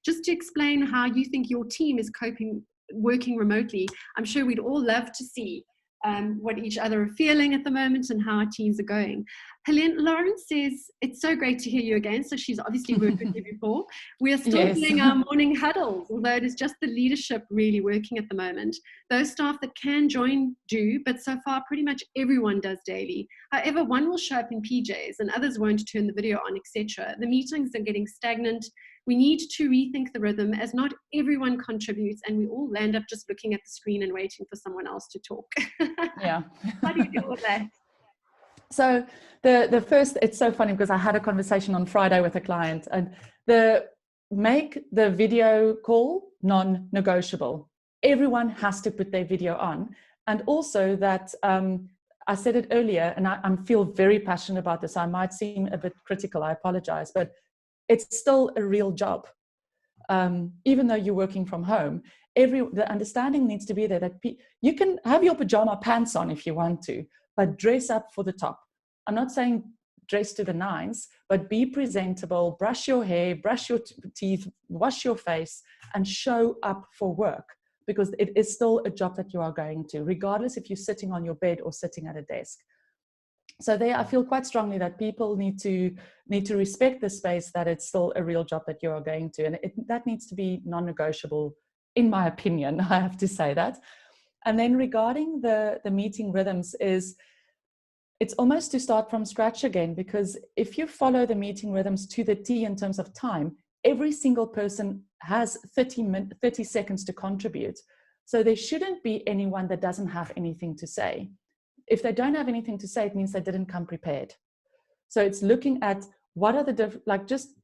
just to explain how you think your team is coping working remotely. I'm sure we'd all love to see what each other are feeling at the moment and how our teams are going. Helene, Lauren says, it's so great to hear you again. So she's obviously worked with you before. We are still doing our morning huddles, although it is just the leadership really working at the moment. Those staff that can join do, but so far pretty much everyone does daily. However, one will show up in PJs and others won't turn the video on, etc. The meetings are getting stagnant. We need to rethink the rhythm, as not everyone contributes and we all land up just looking at the screen and waiting for someone else to talk. Yeah. How do you deal with that? So the first, it's so funny because I had a conversation on Friday with a client, and make the video call non-negotiable. Everyone has to put their video on. And also that, I said it earlier, and I feel very passionate about this. I might seem a bit critical, I apologize, but it's still a real job. Even though you're working from home, the understanding needs to be there that you can have your pajama pants on if you want to, but dress up for the top. I'm not saying dress to the nines, but be presentable, brush your hair, brush your teeth, wash your face, and show up for work, because it is still a job that you are going to, regardless if you're sitting on your bed or sitting at a desk. So there, I feel quite strongly that people need to respect the space, that it's still a real job that you are going to, and that needs to be non-negotiable, in my opinion. I have to say that. And then regarding the meeting rhythms, it's almost to start from scratch again, because if you follow the meeting rhythms to the T in terms of time, every single person has 30 seconds to contribute. So there shouldn't be anyone that doesn't have anything to say. If they don't have anything to say, it means they didn't come prepared. So it's looking at what are the just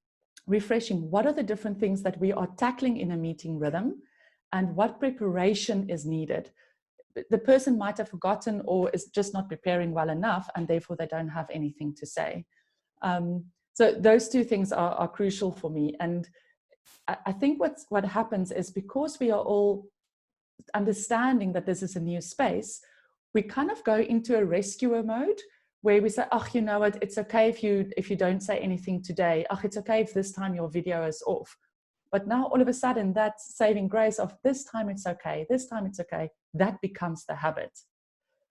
refreshing, what are the different things that we are tackling in a meeting rhythm, and what preparation is needed. The person might have forgotten or is just not preparing well enough, and therefore they don't have anything to say. So those 2 things are crucial for me. And I think what happens is, because we are all understanding that this is a new space, we kind of go into a rescuer mode where we say, oh, you know what, it's okay if you don't say anything today. Oh, it's okay if this time your video is off. But now all of a sudden that saving grace of this time it's okay, this time it's okay, that becomes the habit.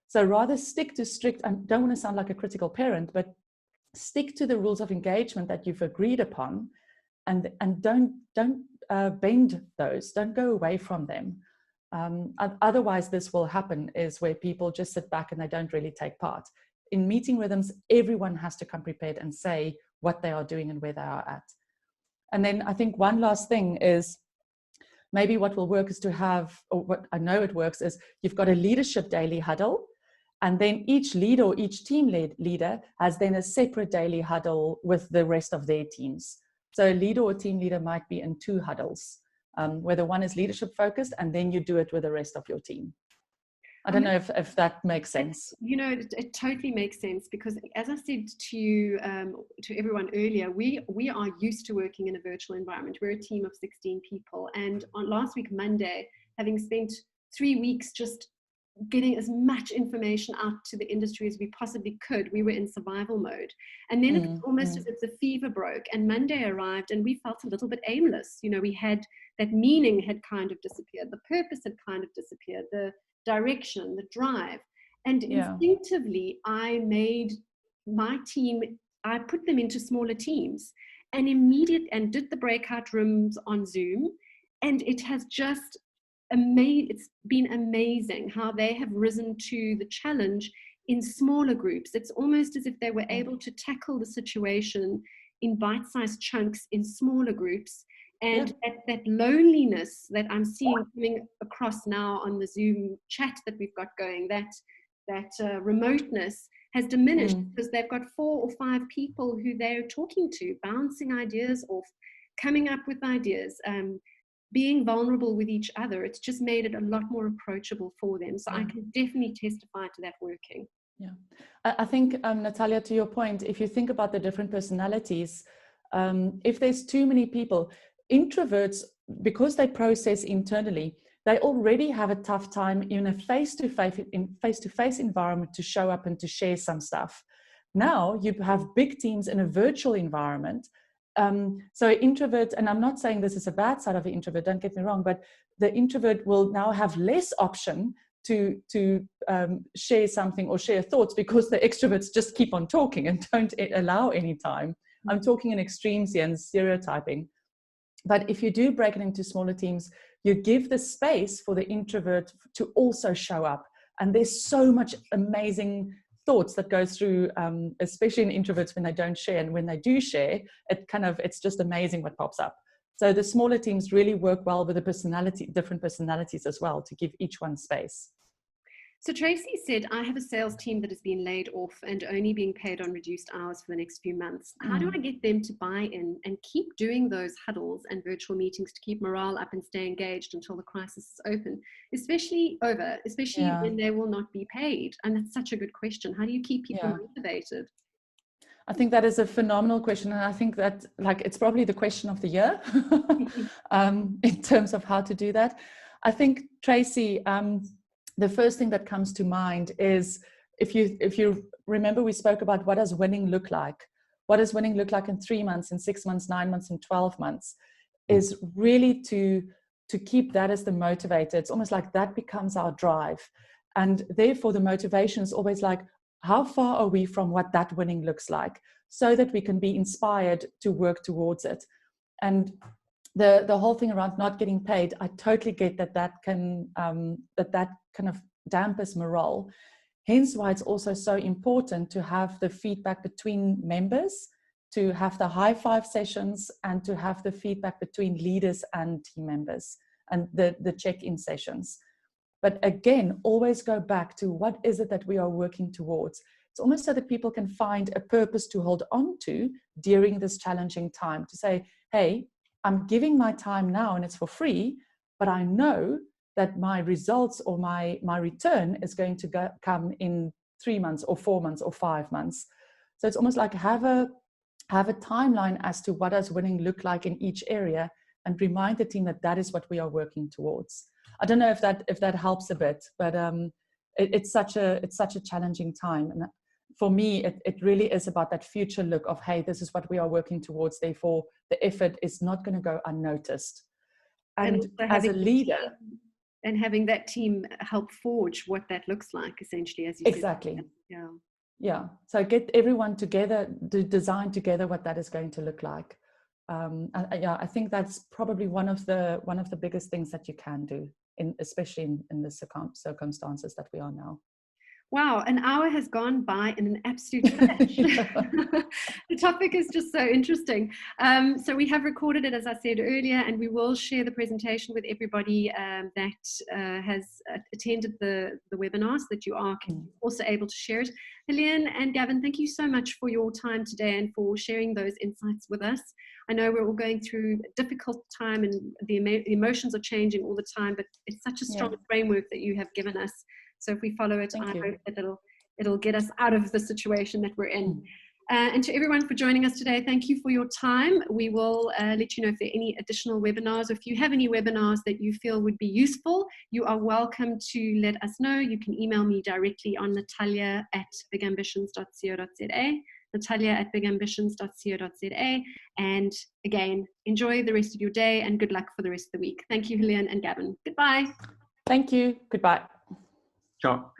So rather stick to strict, I don't want to sound like a critical parent, but stick to the rules of engagement that you've agreed upon, and don't bend those, don't go away from them. Otherwise this will happen, is where people just sit back and they don't really take part. in meeting rhythms, everyone has to come prepared and say what they are doing and where they are at. And then I think one last thing is, maybe what will work is to have, or what I know it works is, you've got a leadership daily huddle, and then each leader or each team leader has then a separate daily huddle with the rest of their teams. So a leader or team leader might be in 2 huddles, where the one is leadership focused, and then you do it with the rest of your team. I don't know if that makes sense. You know, it totally makes sense, because as I said to you, to everyone earlier, we are used to working in a virtual environment. We're a team of 16 people. And on last week, Monday, having spent 3 weeks just getting as much information out to the industry as we possibly could, we were in survival mode. And then it was almost as if the fever broke, and Monday arrived and we felt a little bit aimless. You know, we had, that meaning had kind of disappeared. The purpose had kind of disappeared. The direction, the drive. And instinctively, I made my team, I put them into smaller teams and did the breakout rooms on Zoom. And it has just it's been amazing how they have risen to the challenge in smaller groups. It's almost as if they were able to tackle the situation in bite-sized chunks in smaller groups. And that loneliness that I'm seeing coming across now on the Zoom chat that we've got going, that remoteness has diminished, because they've got 4 or 5 people who they're talking to, bouncing ideas off, coming up with ideas, being vulnerable with each other. It's just made it a lot more approachable for them. So I can definitely testify to that working. Yeah, I think, Natalia, to your point, if you think about the different personalities, if there's too many people, introverts, because they process internally, they already have a tough time in a face-to-face environment to show up and to share some stuff. Now you have big teams in a virtual environment. So introvert, and I'm not saying this is a bad side of an introvert, don't get me wrong, but the introvert will now have less option to share something or share thoughts, because the extroverts just keep on talking and don't allow any time. I'm talking in extremes here and stereotyping. But if you do break it into smaller teams, you give the space for the introvert to also show up. And there's so much amazing thoughts that go through, especially in introverts when they don't share. And when they do share, it's just amazing what pops up. So the smaller teams really work well with the different personalities as well, to give each one space. So Tracy said, I have a sales team that has been laid off and only being paid on reduced hours for the next few months. How do I get them to buy in and keep doing those huddles and virtual meetings to keep morale up and stay engaged until the crisis is open, especially when they will not be paid? And that's such a good question. How do you keep people motivated? I think that is a phenomenal question. And I think that it's probably the question of the year in terms of how to do that. I think, Tracy, the first thing that comes to mind is, if you remember, we spoke about what does winning look like? What does winning look like in 3 months, in 6 months, 9 months, and 12 months? Is really to keep that as the motivator. It's almost like that becomes our drive. And therefore the motivation is always like, how far are we from what that winning looks like, so that we can be inspired to work towards it. And the whole thing around not getting paid, I totally get that can that kind of dampens morale. Hence why it's also so important to have the feedback between members, to have the high five sessions, and to have the feedback between leaders and team members, and the check-in sessions. But again, always go back to what is it that we are working towards. It's almost so that people can find a purpose to hold on to during this challenging time, to say, hey, I'm giving my time now and it's for free, but I know that my results or my return is going to come in 3 months or 4 months or 5 months. So it's almost like have a timeline as to what does winning look like in each area, and remind the team that that is what we are working towards. I don't know if that helps a bit, but it's such a challenging time. And for me, it really is about that future look of, hey, this is what we are working towards. Therefore, the effort is not going to go unnoticed. And as a leader, and having that team help forge what that looks like, essentially, as you exactly. said. Yeah. So get everyone together to design together what that is going to look like. I think that's probably one of the biggest things that you can do, especially in the circumstances that we are now. Wow, an hour has gone by in an absolute flash. The topic is just so interesting. So we have recorded it, as I said earlier, and we will share the presentation with everybody that has attended the webinar, so that you are also able to share it. Helene and Gavin, thank you so much for your time today and for sharing those insights with us. I know we're all going through a difficult time and the emotions are changing all the time, but it's such a strong framework that you have given us. So if we follow it, I hope that it'll get us out of the situation that we're in. And to everyone for joining us today, thank you for your time. We will let you know if there are any additional webinars. If you have any webinars that you feel would be useful, you are welcome to let us know. You can email me directly on natalia@bigambitions.co.za, natalia@bigambitions.co.za. And again, enjoy the rest of your day and good luck for the rest of the week. Thank you, Helene and Gavin. Goodbye. Thank you. Goodbye. Ciao.